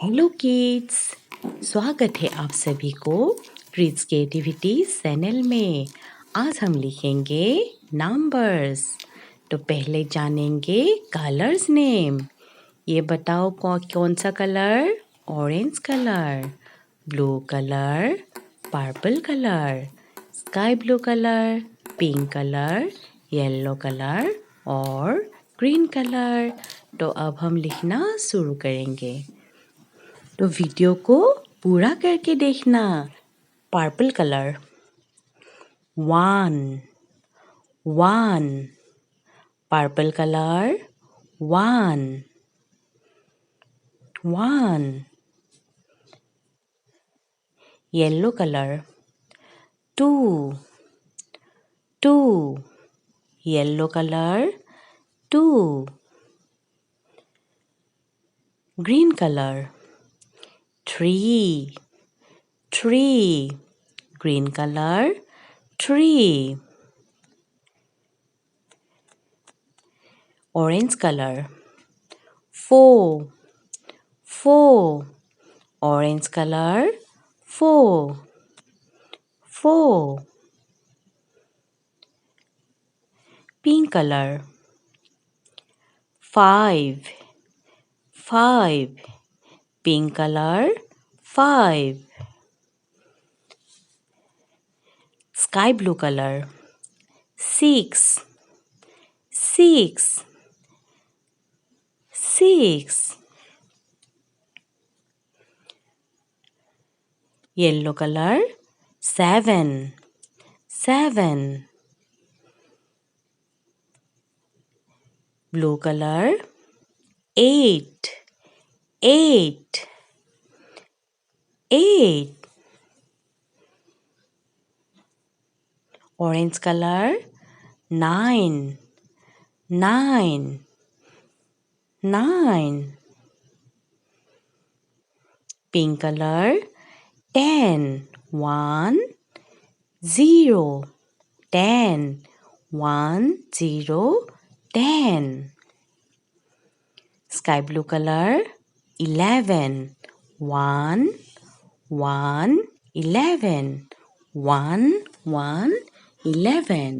Hello kids, स्वागत है आप सभी को किड्स क्रिएटिविटी चैनल में। आज हम लिखेंगे नंबर्स। तो पहले जानेंगे कलर्स नेम। ये बताओ कौन सा colour? Orange colour, blue colour, purple colour, sky blue colour, pink colour, yellow colour और ग्रीन कलर। तो अब हम लिखना शुरू करेंगे। तो वीडियो को पूरा करके देखना। Purple colour, 1 1 purple colour, 1 1 yellow colour, 2 2 yellow colour, 2 green colour, 3 3 green color, 3 orange color, 4 4 orange color, 4 4 pink color, 5 5 pink color, 5 sky blue color, 6 6 6 yellow color, 7 7 blue color, 8 8 8 orange color, 9 9 9 pink color, 10 1 0 10 1 0 10 sky blue color, 11 1 1 11 1 1 11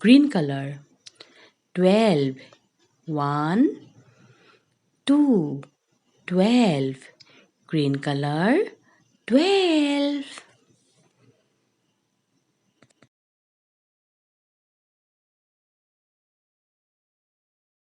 green color, 12 1 2 12 green color, 12